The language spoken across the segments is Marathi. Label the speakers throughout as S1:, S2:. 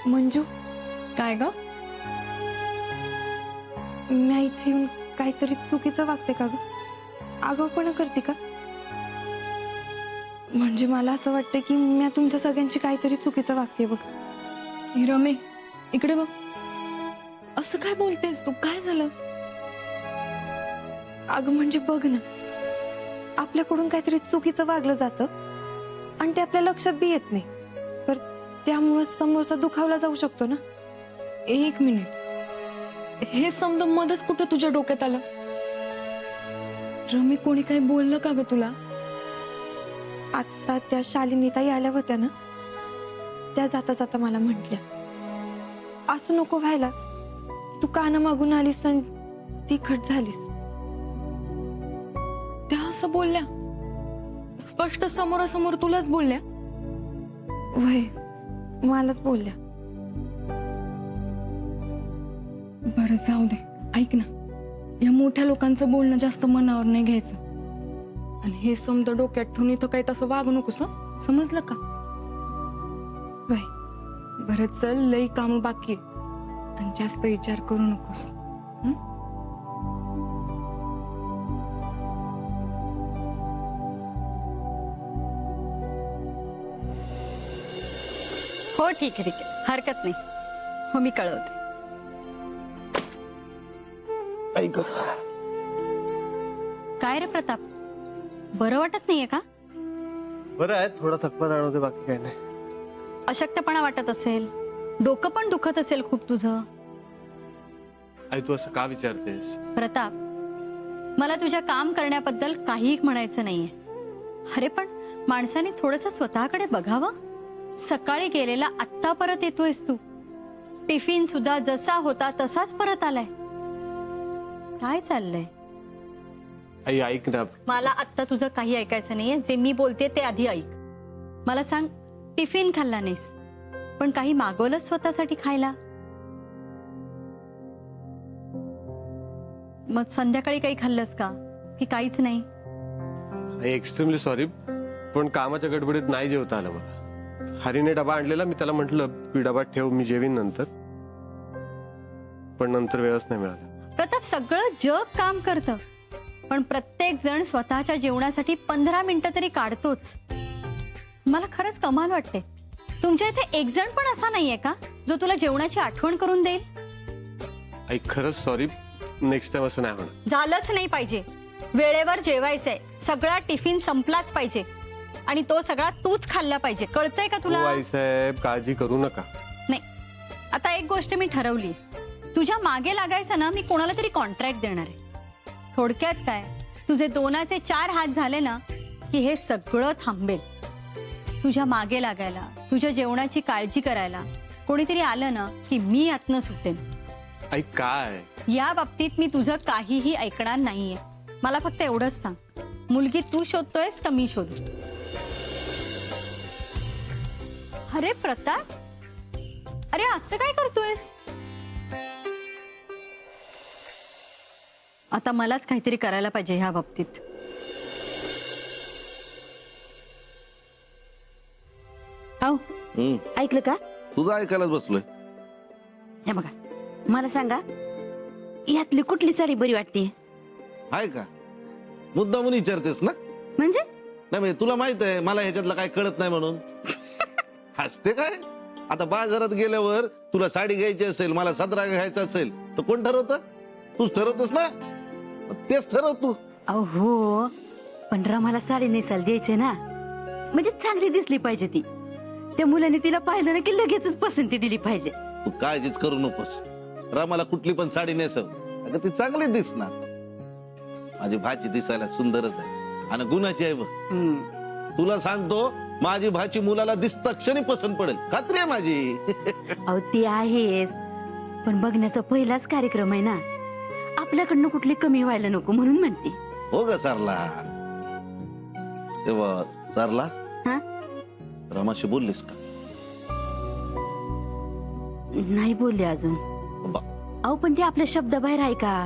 S1: मंजू,
S2: काय ग?
S1: मी इथे येऊन काहीतरी चुकीचं वागते का ग? आगाऊपणा करते का? म्हणजे मला असं वाटतं की मी तुमच्या सगळ्यांची काहीतरी चुकीचं वागते बघ.
S2: रमे, इकडे बघ. असं काय बोलतेस तू? काय झालं?
S1: अगं म्हणजे बघ ना, आपल्याकडून काहीतरी चुकीचं वागलं जातं आणि ते आपल्या लक्षात बी येत नाही, तर त्यामुळे समोरचा दुखावला जाऊ शकतो ना.
S2: एक मिनिट, हे समज मध्येच कुठं तुझ्या डोक्यात आलं? रमी, कोणी काही बोललं का ग तुला?
S1: आता त्या शालिनीताई आल्या होत्या ना, त्या जाता जाता मला म्हटल्या, असं नको व्हायला, तू काना मागून आलीस आणि तिखट झालीस.
S2: त्या असं बोलल्या? स्पष्ट समोरासमोर तुलाच बोलल्या?
S1: वय, मलाच बोलल्या.
S2: बरं जाऊ दे. ऐक ना, या मोठ्या लोकांचं बोलणं जास्त मनावर नाही घ्यायचं. आणि हे समजा डोक्यात ठेवून इथं काही तसं वागू नकोस, हं? समजलं का?
S1: वय,
S2: बरं चल, लई काम बाकी आहे. आणि जास्त विचार करू नकोस.
S3: हो ठीक आहे, हरकत नाही. हो मी कळवते.
S4: ऐक,
S3: काय रे प्रताप, बरं वाटत नाहीये का?
S4: बरं आहे, थोडा थकवा जाणवते, बाकी काही नाही.
S3: अशक्तपणा वाटत असेल, डोकं पण दुखत असेल खूप तुझं.
S4: आई तू असं का विचारतेस?
S3: प्रताप, मला तुझ्या काम करण्याबद्दल काहीही म्हणायचं नाहीये. अरे पण माणसाने थोडंसं स्वतःकडे बघावं. सकाळी गेलेला आत्ता परत येतोयस तू. टिफिन सुद्धा जसा होता तसाच परत आलाय. काय चाललंय?
S4: आई ऐक ना.
S3: मला आत्ता तुझं काही ऐकायचं नाहीये. जे मी बोलते ते आधी ऐक. मला सांग, टिफिन खाल्ला नाहीस, पण काही मागवलं स्वतःसाठी खायला? मग संध्याकाळी काही खाल्लंस का, की काहीच नाही?
S4: आई एक्स्ट्रीमली सॉरी, पण कामाच्या गडबडीत नाही जेवता आलं मला. हरीने डबा आणलेला, मी त्याला म्हटलं की डबा ठेव, मी जेवीन नंतर, पण नंतर वेळच नाही मिळाला.
S3: प्रताप, सगळं जग काम करतं, पण प्रत्येक जण स्वतःच्या जेवणासाठी 15 मिनिटं तरी काढतोच. मला खरंच कमाल वाटते. तुमच्या इथे एक जण पण असा नाहीये का जो तुला जेवणाची आठवण करून देईल?
S4: आई खरंच सॉरी, नेक्स्ट टाइम असं नाही होणार.
S3: झालंच नाही पाहिजे. वेळेवर जेवायचंय, सगळा टिफिन संपलाच पाहिजे आणि तो सगळा तूच खाल्ला पाहिजे. कळतंय का तुला?
S4: हो आई साहेब, काळजी करू नका.
S3: नाही, आता एक गोष्ट मी ठरवली, तुझ्या मागे लागायचं ना, मी कोणाला तरी कॉन्ट्रॅक्ट देणार आहे. थोडक्यात काय, तुझे 2चे 4 हात झाले ना की हे सगळं थांबेल. तुझ्या मागे लागायला, तुझ्या जेवणाची काळजी करायला कोणीतरी आलं ना की मी यातनं सुटेन.
S4: आई काय?
S3: या बाबतीत मी तुझं काहीही ऐकणार नाहीये. मला फक्त एवढंच सांग, मुलगी तू शोधतोयस का मी शोधू? अरे प्रताप, अरे असं काय करतोयस? आता मलाच काहीतरी करायला पाहिजे ह्या बाबतीत.
S5: आओ, ऐकलं का?
S6: तुझं ऐकायलाच बसलोय.
S5: हे बघा, मला सांगा, यातली कुठली साडी बरी वाटते?
S6: आहे का? मुद्दामून विचारतेस ना?
S5: म्हणजे
S6: नाही म्हणजे तुला माहित आहे मला ह्याच्यातलं काय कळत नाही म्हणून. हसते काय? आता बाजारात गेल्यावर तुला साडी घ्यायची असेल, मला सदरा घ्यायचा असेल, तर कोण ठरवत? तूच ठरवतस ना? तेच ठरव तू.
S5: अहो, पण रमाला साडी नेसायला द्यायचे ना, म्हणजे चांगली दिसली पाहिजे ती. त्या मुलाने तिला पाहिलं ना की लगेचच पसंती दिली पाहिजे.
S6: तू काळजीच करू नकोस. रामाला कुठली पण साडी नेसव, अगं ती चांगली दिसणार. माझी भाची दिसायला सुंदरच आहे आणि गुणाची आहे बघ. तुला सांगतो, माझी भाची मुलाला दिसता क्षणी पसंत पडेल, खात्री आहे माझी.
S5: अहो ती आहेच, पण बघण्याचा पहिलाच कार्यक्रम आहे ना, आपल्याकडनं कुठली कमी व्हायला नको म्हणून म्हणते.
S6: हो ग सरला. तेव्हा सरला,
S5: हा?
S6: रमाशी बोललीस का?
S5: नाही बोलले अजून.
S6: बा.
S5: अहो पण ते आपल्या शब्दाबाहेर आहे का?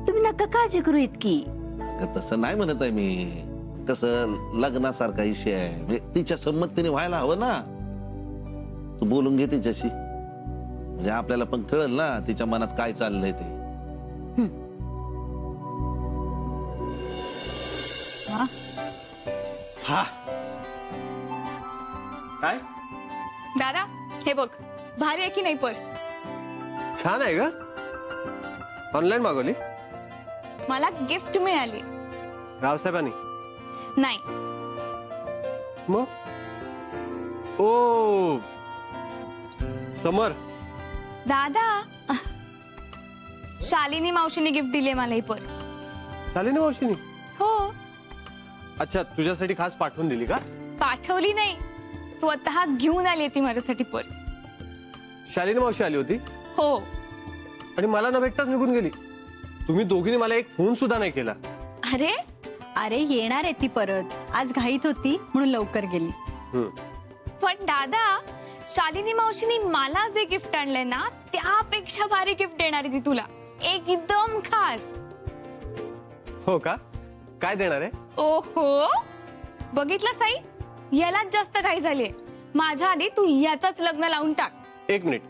S5: तुम्ही नका काळजी करू इतकी.
S6: अगं तसं नाही म्हणत आहे मी. कसं लग्नासारखा विषय आहे, म्हणजे तिच्या संमतीने व्हायला हवं ना. तू बोलून घे तिच्याशी. म्हणजे आपल्याला पण कळलं ना तिच्या मनात काय चाललंय ते.
S4: हा काय
S1: दादा हे बघ, भारी आहे की नाही पर्स?
S4: छान आहे का? ऑनलाईन मागवली?
S1: मला गिफ्ट मिळाली.
S4: रावसाहेबांनी?
S1: नाही,
S4: मग ओ समर.
S1: दादा शालिनी मावशीने गिफ्ट दिले मला ही पर्स.
S4: शालिनी मावशीनी?
S1: हो,
S4: अच्छा, तुझ्यासाठी खास पाठवून दिली का?
S1: पाठवली नाही, स्वतः घेऊन आली ती माझ्यासाठी पर्स.
S4: शालिनी मावशी आली होती
S1: हो,
S4: आणि मला न भेटताच निघून गेली. तुम्ही दोघींनी मला एक फोन सुद्धा नाही केला.
S1: अरे
S3: अरे येणार आहे ती परत, आज घाईत होती म्हणून लवकर गेली.
S4: हम्म.
S1: पण दादा, शालिनी मावशीने मला जे गिफ्ट आणलंय ना, त्यापेक्षा भारी गिफ्ट देणार आहे ती तुला, एकदम खास.
S4: हो का? काय देणार आहे?
S1: ओहो, बघितलं साई, यालाच जास्त घाई झालीये. माझ्या आधी तू याचाच लग्न लावून टाक.
S4: एक मिनिट,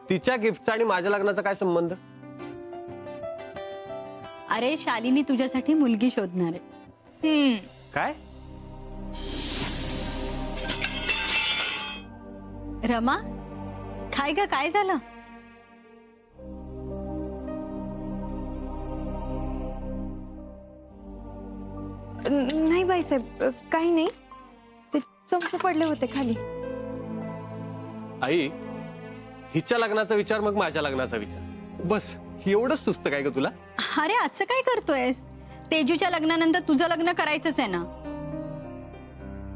S4: तिच्या गिफ्टचा आणि माझ्या लग्नाचा काय संबंध?
S3: अरे शालिनी तुझ्यासाठी मुलगी शोधणार आहे.
S4: काय?
S3: रमा, काय ग, काय झालं?
S1: नाही बाईसाहेब, काही नाही, ते चमचे पडले होते खाली.
S4: आई, हिच्या लग्नाचा विचार मग माझ्या लग्नाचा विचार, बस एवढंच सुचतं काय ग तुला?
S3: अरे असं काय करतोयस? तेजूच्या लग्नानंतर तुझं लग्न करायचंच आहे ना.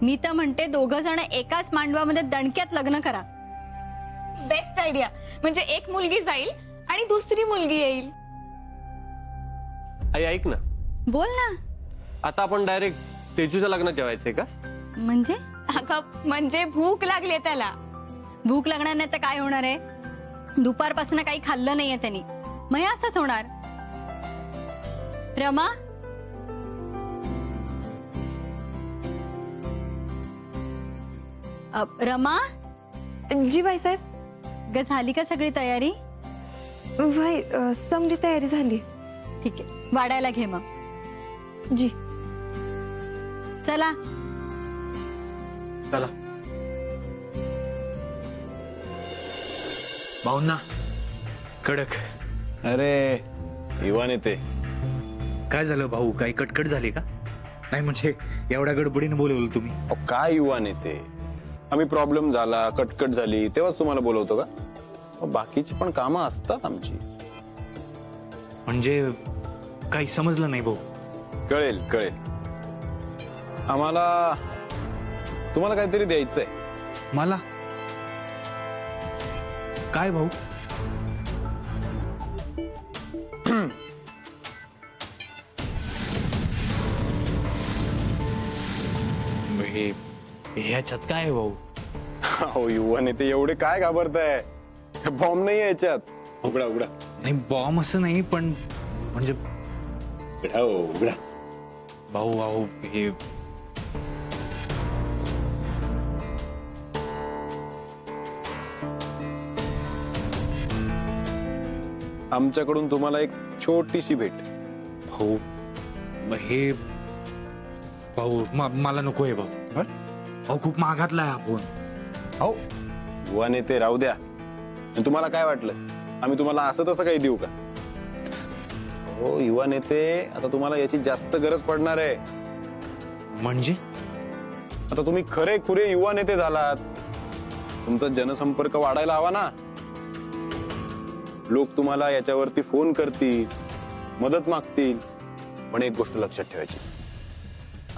S3: मी तर म्हणते दोघं जण एकाच मांडवामध्ये दणक्यात लग्न करा.
S1: बेस्ट आयडिया, म्हणजे एक मुलगी जाईल आणि दुसरी मुलगी येईल.
S4: आई ऐक ना,
S3: बोल ना.
S4: आता आपण डायरेक्ट तेजूच्या लग्नात जेवायचंय का?
S3: म्हणजे
S1: अगं म्हणजे भूक लागली त्याला.
S3: भूक लागणार नाही तर काय होणार आहे? दुपारपासून काही खाल्लं नाहीये त्यांनी, मग हे असंच होणार. रमा, रमा,
S1: जी बाईसाहेब.
S3: ग झाली का सगळी तयारी?
S1: भाई समजी तयारी झाली.
S3: ठीक आहे, वाढायला घे मग.
S1: जी.
S3: चला.
S4: चला.
S7: भाऊंना कडक.
S8: अरे युवा नेते,
S7: काय झालं भाऊ, काही कटकट झाली का? नाही म्हणजे एवढ्या गडबडीने बोलवलं तुम्ही?
S8: अहो, काय युवा नेते, आम्ही प्रॉब्लेम झाला, कटकट झाली तेव्हाच तुम्हाला बोलवतो का? अहो, बाकीची पण कामं असतात आमची.
S7: म्हणजे काही समजलं नाही भाऊ.
S8: कळेल कळेल. आम्हाला तुम्हाला काहीतरी द्यायचंय.
S7: मला काय भाऊ? हे ह्याच्यात काय आहे भाऊ?
S8: हो युवा नेते, एवढे काय घाबरताय? बॉम्ब नाही आहे याच्यात. उघडा उघडा.
S7: नाही बॉम्ब असं नाही, पण म्हणजे
S8: उघडा हो, उघडा.
S7: भाऊ भाऊ हे
S8: आमच्याकडून तुम्हाला एक छोटीशी भेट.
S7: भाऊ मग हे भाऊ मला नको आहे भाऊ.
S8: हं?
S7: भाऊ खूप महागातला आहे हा फोन.
S8: हो युवा नेते, राहू द्या. आणि तुम्हाला काय वाटलं आम्ही तुम्हाला असं तसं काही देऊ का? हो युवा नेते, आता तुम्हाला याची जास्त गरज पडणार आहे.
S7: म्हणजे
S8: आता तुम्ही खरे खुरे युवा नेते झालात, तुमचा जनसंपर्क वाढायला हवा ना. लोक तुम्हाला याच्यावरती फोन करतील, मदत मागतील. पण एक गोष्ट लक्षात ठेवायची,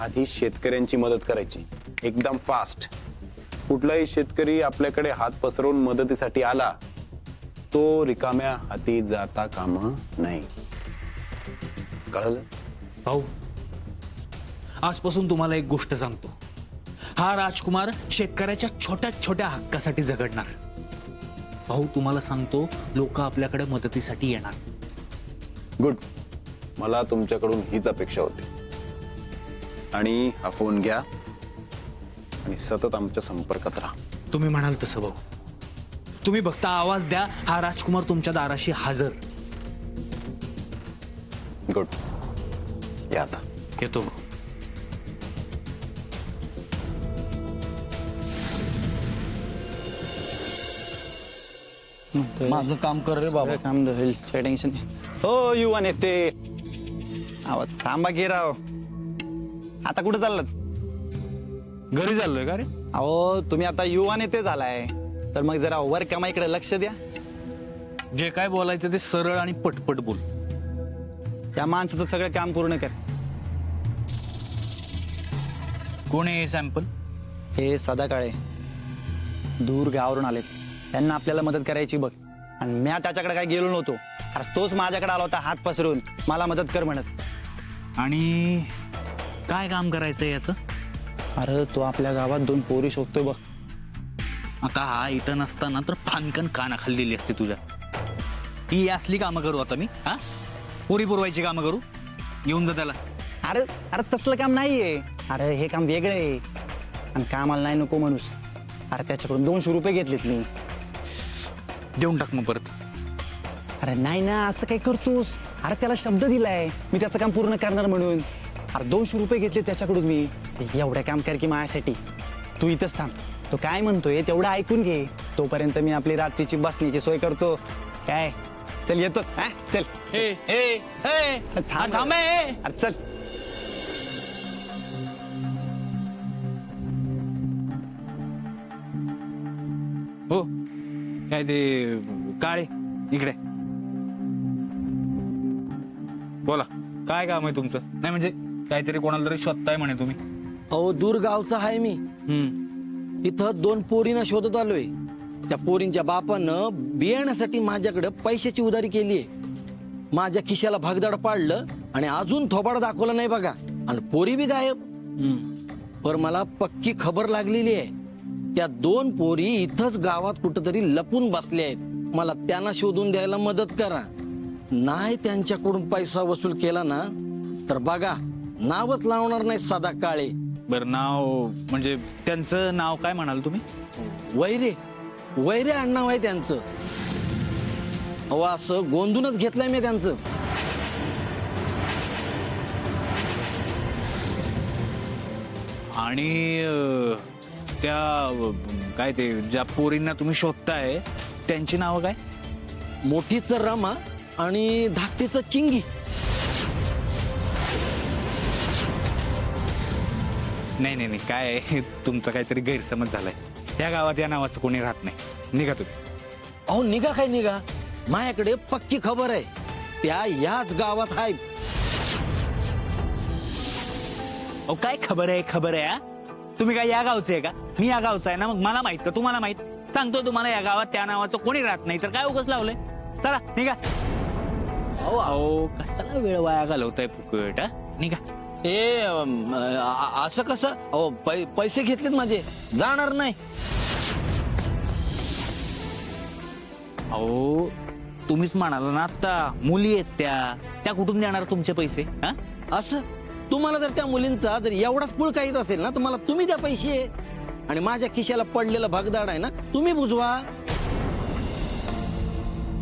S8: आधी शेतकऱ्यांची मदत करायची, एकदम फास्ट. कुठलाही शेतकरी आपल्याकडे हात पसरवून मदतीसाठी आला तो रिकाम्या हाती जाता कामा नाही. कळलं?
S7: भाऊ आजपासून तुम्हाला एक गोष्ट सांगतो, हा राजकुमार शेतकऱ्याच्या छोट्या छोट्या हक्कासाठी झगडणार. भाऊ तुम्हाला सांगतो, लोक आपल्याकडे मदतीसाठी येणार.
S8: गुड. मला तुमच्याकडून हीच अपेक्षा होती. आणि हा फोन घ्या आणि सतत आमच्या संपर्कात राहा.
S7: तुम्ही म्हणाल तसं भाऊ. तुम्ही फक्त आवाज द्या, हा राजकुमार तुमच्या दाराशी हजर.
S8: गुड, या आता.
S7: येतो.
S9: माझं काम कर रे बाबा. काम होईल, टेन्शन नाही. हो युवा नेते, अहो थांबा की राव. आता कुठे चाललात?
S7: घरी चाललोय का रे?
S9: अहो तुम्ही आता युवा नेते झालाय, तर मग जरा वर कामाईकडे लक्ष द्या.
S7: जे काय बोलायचं ते सरळ आणि पटपट बोल.
S9: त्या माणसाचं सगळं काम पूर्ण कर.
S7: कोण आहे सॅम्पल?
S9: हे सदा काळे दूर गावावरून आलेत, त्यांना आपल्याला मदत करायची बघ. आणि मी त्याच्याकडे काय गेलो नव्हतो, अरे तोच माझ्याकडे आला होता हात पसरून मला मदत कर म्हणत.
S7: आणि काय काम करायचं याचं?
S9: अरे तो आपल्या गावात 2 पोरी शोधतोय बघ.
S7: आता हा इथं नसताना तर फानकन कानाखाली दिली असते तुझ्या. ही असली कामं करू आता मी? हा, पोरी पुरवायची कामं करू? घेऊन जा त्याला.
S9: अरे अरे तसलं काम नाहीये. अरे हे काम वेगळं आहे आणि कामाला नाही नको माणूस. अरे त्याच्याकडून 200 रुपये घेतलेत मी.
S7: देऊन टाक मग परत.
S9: अरे नाही ना, असं काय करतोस? अरे त्याला शब्द दिलाय मी त्याचं काम पूर्ण करणार म्हणून. अरे 200 रुपये घेतले त्याच्याकडून मी. एवढं काम कर की माझ्यासाठी. तू इथंच थांब, तो काय म्हणतोय तेवढं ऐकून घे. तोपर्यंत मी आपली रात्रीची बसण्याची सोय करतो. काय चल येतोच. हा चल थांब. अरे चल.
S7: हो, काय ते काळे इकडे बोला. काय काम आहे तुमचं? नाही म्हणजे काहीतरी कोणाला तरी शोधताय म्हणे तुम्ही.
S10: अहो दूर गावचा आहे मी. इथं 2 पोरींना शोधत आलोय. त्या पोरींच्या बापानं बियाण्यासाठी माझ्याकडे पैशाची उधारी केलीये. माझ्या खिशाला भागदाड पाडलं आणि अजून थोबाड दाखवला नाही बघा. आणि पोरी बी गायब. पर मला पक्की खबर लागलेली आहे, त्या 2 पोरी इथंच गावात कुठंतरी लपून बसल्या आहेत. मला त्यांना शोधून द्यायला मदत करा. नाही त्यांच्याकडून पैसा वसूल केला ना तर बघा नावच लावणार नाही सदा काळे.
S7: बरं, नाव म्हणजे त्यांचं नाव काय म्हणाल तुम्ही?
S10: वैरे वैरे आडनाव आहे त्यांचं. अहो असं गोंधूनच घेतलंय मी त्यांचं.
S7: आणि त्या काय ते ज्या पोरींना तुम्ही शोधताय त्यांची नावं काय?
S10: मोठीचं रमा आणि धाकटीचं चिंगी.
S7: नाही नाही नाही, काय आहे, तुमचा काहीतरी गैरसमज झालाय. त्या गावात या नावाचं कोणी राहत नाही. निघा तुम्ही.
S10: अहो निघा काय निघा, माझ्याकडे पक्की खबर आहे. त्या याच गावात आहेत.
S7: अहो काय खबर आहे? खबर आहे? तुम्ही काय या गावचे आहे का? मी या गावचा आहे ना, मग मला माहित का? तुम्हाला माहित? सांगतो तुम्हाला, या गावात त्या नावाचं कोणी राहत नाही. तर काय उगाच लावलंय? चला निघा. अहो अहो कशाला वेळ वाया घालवताय फुकट? निघा.
S10: ए असं कसं? अहो पैसे घेतलेत माझे, जाणार नाही.
S7: अहो तुम्हीच म्हणाला ना आता, मुली आहेत त्या कुठून देणार तुमचे पैसे? हा,
S10: असं तुम्हाला जर त्या मुलींचा जर एवढाच पुळ काहीच असेल ना, तुम्हाला तुम्ही द्या पैसे. आणि माझ्या खिशाला पडलेला भागदाड आहे ना, तुम्ही बुजवा.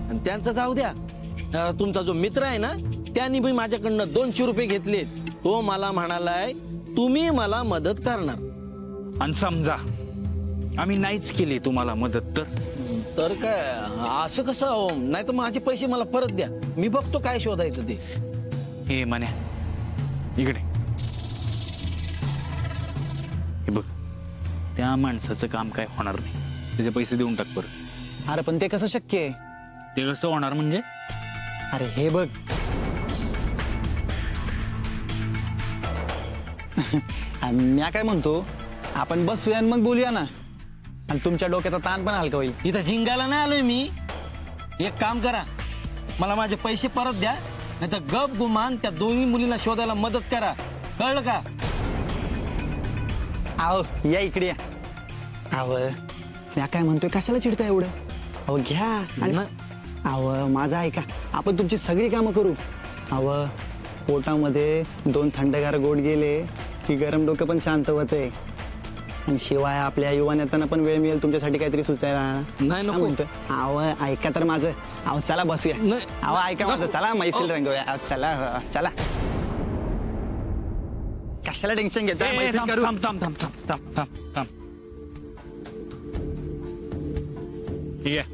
S10: आणि त्यांचं जाऊ द्या. तुमचा जो मित्र आहे ना, त्यांनी मी माझ्याकडनं 200 रुपये घेतलेत. तो मला म्हणालाय तुम्ही मला मदत करणार.
S7: आणि समजा आम्ही नाहीच केली तुम्हाला मदत
S10: तर काय असं कसं? नाही तर माझे पैसे मला परत द्या, मी बघतो काय शोधायचं ते.
S7: हे म्हण्या इकडे. हे बघ, त्या माणसाचं काम काय होणार नाही. त्याचे पैसे देऊन टाक परत.
S9: अरे पण ते कसं शक्य आहे?
S7: ते कसं होणार म्हणजे?
S9: अरे हे बघ, मी काय म्हणतो, आपण बसूया आणि मग बोलूया ना. आणि तुमच्या डोक्याचा ताण पण हलका होईल.
S10: इथं झिंगायला नाही आलोय मी. एक काम करा, मला माझे पैसे परत द्या, नाही तर गप गुमान त्या दोन्ही मुलींना शोधायला मदत करा. कळलं का?
S9: आहो या इकडे या. आव मी काय म्हणतोय, कशाला चिडताय एवढं? अहो घ्या. आणि आव माझं ऐका, आपण तुमची सगळी कामं करू. आव पोटामध्ये 2 थंडगार गोड गेले की गरम डोकं पण शांत होते. आणि शिवाय आपल्या युवा नेत्यांना पण वेळ मिळेल तुमच्यासाठी काहीतरी सुचायला.
S10: नाही
S9: काय
S10: नको
S9: म्हणतोय? अहो ऐका तर माझं. अहो चला बसूया.
S10: नाही.
S9: अहो ऐका माझं. चला मैफिल रंगवूया. अहो, चला चला. कशाला टेन्शन घेता?
S7: ए,
S9: मैफिल
S7: थांब
S9: करू.
S7: थांब थांब थांब थांब थांब थांब थांब. ठीक आहे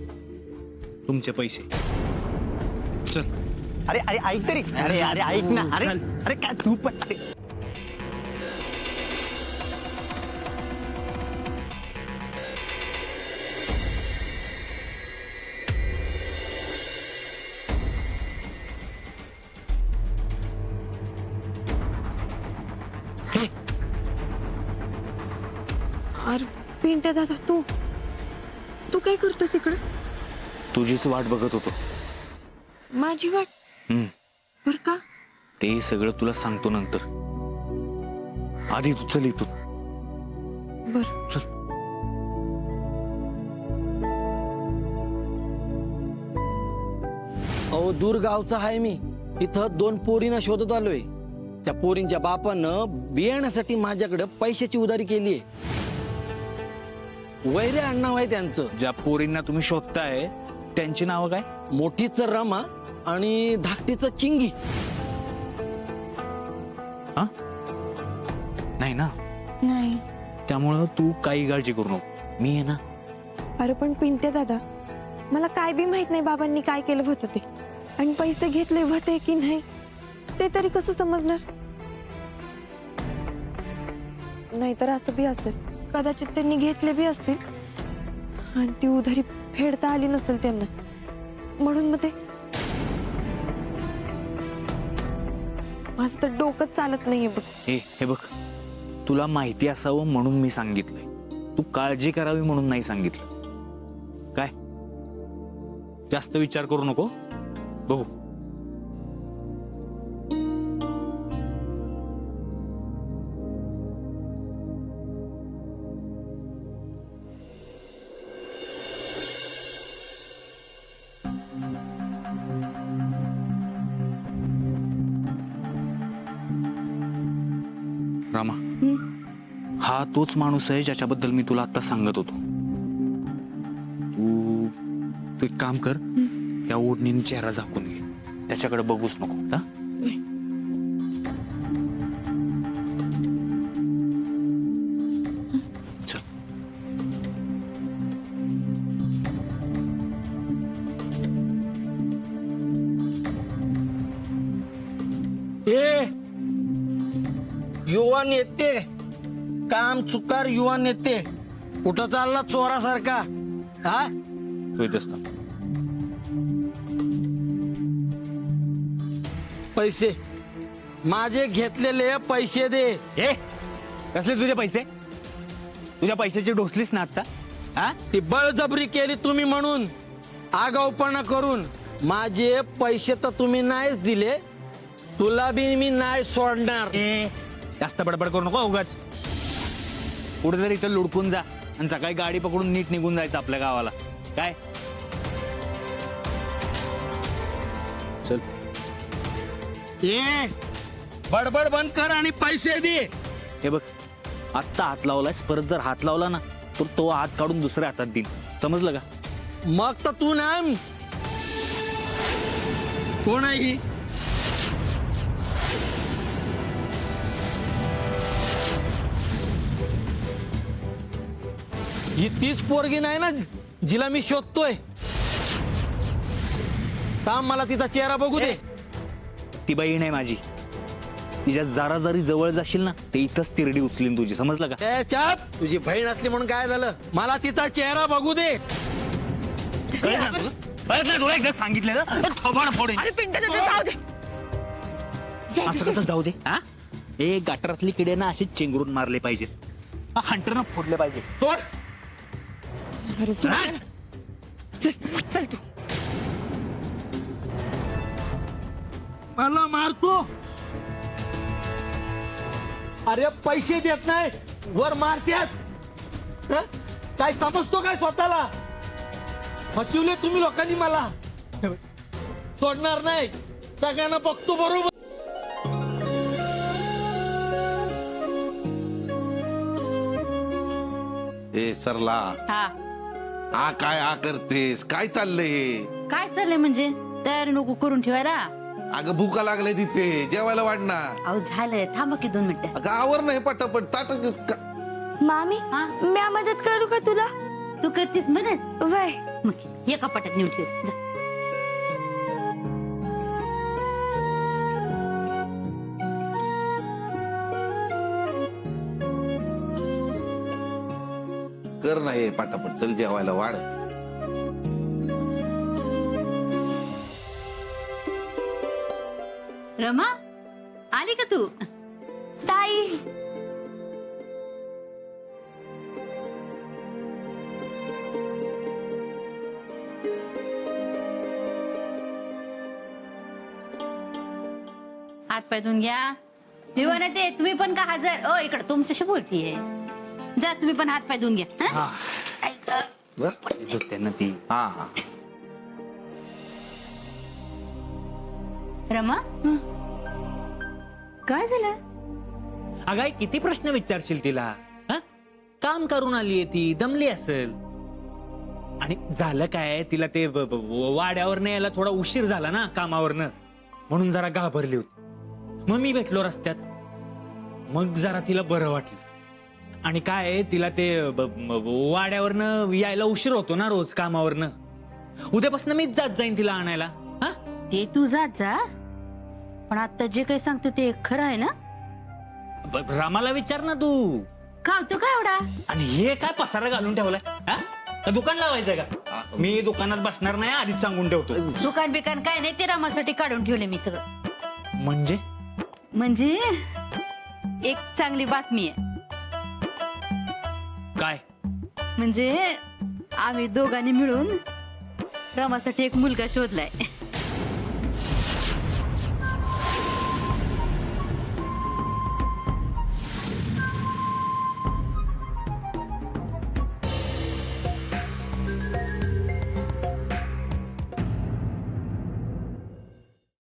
S7: तुमचे पैसे. चल.
S9: अरे अरे ऐक तरी. अरे अरे ऐक ना. अरे अरे काय तू पण. अरे
S1: अरे पिंट्या दादा तू काय करतोस इकडं?
S7: तुझीच वाट बघत होतो.
S1: माझी वाट?
S7: हम्म.
S1: बर का?
S7: ते सगळं तुला सांगतो नंतर. आधी तू चल इथून.
S1: बर.
S7: चल.
S10: अहो दूर गावचा आहे मी. इथं 2 पोरींना शोधत आलोय. त्या पोरींच्या बापानं बियाण्यासाठी माझ्याकडे पैशाची उधारी केलीये. वैरे आडनाव आहे त्यांचं.
S7: ज्या पोरींना तुम्ही शोधताय त्यांची नावं काय?
S10: मोठीचं रमा आणि धाकटीचं चिंगी.
S7: हा नाही ना.
S1: नाही.
S7: त्यामुळं तू काही काळजी करू नको. मी आहे ना.
S1: अरे पण पिंट्या दादा मला काय बी माहित नाही बाबांनी काय केलं होतं ते. आणि पैसे घेतले होते की नाही ते तरी कसं समजणार? नाहीतर असं बी असेल कदाचित त्यांनी घेतले बी असतील आणि ती उधारी फेडता आली नसेल त्यांना म्हणून मग ते. माझं तर डोकंच चालत नाहीये बघ.
S7: हे बघ तुला माहिती असावं म्हणून मी सांगितलंय. तू काळजी करावी म्हणून नाही सांगितलं. काय जास्त विचार करू नको. बघू. रामा हा तोच माणूस आहे ज्याच्याबद्दल मी तुला आता सांगत होतो. तू एक काम कर. या ओढणीने चेहरा झाकून घे. त्याच्याकडे बघूच नको. हा? चल.
S10: ए युवा नेते, काम चुकार युवा नेते, कुठं चालला चोरासारखा? हा
S7: तू इथेच थांब.
S10: पैसे माझे घेतलेले पैसे दे.
S7: ए कसले तुझे पैसे? तुझ्या पैशाची ढोसलीस ना आता. हा
S10: ती बळजबरी केली तुम्ही म्हणून, आगाऊपणा करून. माझे पैसे तर तुम्ही नाहीच दिले. तुला बी मी नाही सोडणार.
S7: ए जास्त बडबड करू नको उगाच. कुठेतरी इथं लुडकून जा आणि सकाळी गाडी पकडून नीट निघून जायचं आपल्या गावाला. काय चल.
S10: ए बडबड बंद कर आणि पैसे दे.
S7: हे बघ आत्ता हात लावलायस, परत जर हात लावला ना तर तो हात काढून दुसऱ्या हातात देईन. समजलं का?
S10: मग तर तू नाही. कोण आहे ही? ही तीच पोरगी नाही ना जिला मी शोधतोय? थांब मला तिचा चेहरा बघू दे.
S7: ती बहीण आहे माझी. तिच्या जरा जरी जवळ जाशील ना ते इथंच तिरडी उचलीन तुझी. समजलं का?
S10: ए चाप, तुझी बहीण असली म्हणून काय झालं? मला तिचा चेहरा बघू दे.
S7: कळलं ना तुला? कळलं ना तुला? एकदा सांगितलेलं थोबाड फोडेन. असं कसं जाऊ दे? हा हे गटारातली किडे ना असे चेंगरून मारले पाहिजेत. हंटरनं फोडले पाहिजे.
S10: सोड.
S1: अरे चल तू.
S10: मला मारतो. अरे पैसे देत नाही वर मारत्यात. हं? काय समजतो काय स्वतःला? फसवले तुम्ही लोकांनी मला. सोडणार नाही. सगळ्यांना बघतो बरोबर.
S6: ए सरला
S5: हा
S6: आ काय आ करतेस काय चाललंय हे?
S5: काय चाललंय म्हणजे तयारी नको करून ठेवायला.
S6: अगं भूका लागलाय तिथे जेवायला वाढणार.
S5: अहो झालंय, थांबा की 2 मिनिटं.
S6: अगं आवर नाही पटापट ताट.
S1: मामी
S5: हा
S1: मी मदत करू का तुला?
S5: तू करतीस मदत?
S1: वय
S5: मग एका पाटात नेऊन ठेव जा.
S6: कर ना हे पटापट चल जेवायला वाढ.
S5: रमा आली का तू?
S1: ताई
S5: हात पाय धुवून घ्या. मी म्हणते तुम्ही पण का हजर? ओ इकडे तुमच्याशी बोलतीये. जा तुम्ही पण हात पाय धुवून घ्या. हा? ऐक.
S7: धुते ना ती.
S6: हा हा
S5: रमा काय झालं?
S7: अगं आई, किती प्रश्न विचारशील तिला? हा? काम करून आलीये ती, दमली असेल. आणि झालं काय, तिला ते वाड्यावर यायला थोडा उशीर झाला ना कामावरनं, म्हणून जरा घाबरली होती. मग मी भेटलो रस्त्यात, मग जरा तिला बरं वाटलं. आणि काय तिला ते वाड्यावरनं यायला उशीर होतो ना रोज कामावरनं. उद्यापासून मीच जात जाईन तिला आणायला. हा
S5: ते तू जात जा, पण आता जे काही सांगतो ते खरं आहे ना?
S7: रामाला विचार ना तू.
S5: का होतो काय एवढा?
S7: आणि हे काय पसारा घालून ठेवलाय? हा? का दुकान लावायचं का? मी दुकानात बसणार नाही, आधीच सांगून ठेवतो.
S5: दुकान बिकान काय नाही, ते रामासाठी काढून ठेवले मी सगळं.
S7: म्हणजे
S5: एक चांगली बातमी आहे.
S7: काय?
S5: म्हणजे आम्ही दोघांनी मिळून रामासाठी एक मुलगा शोधलाय.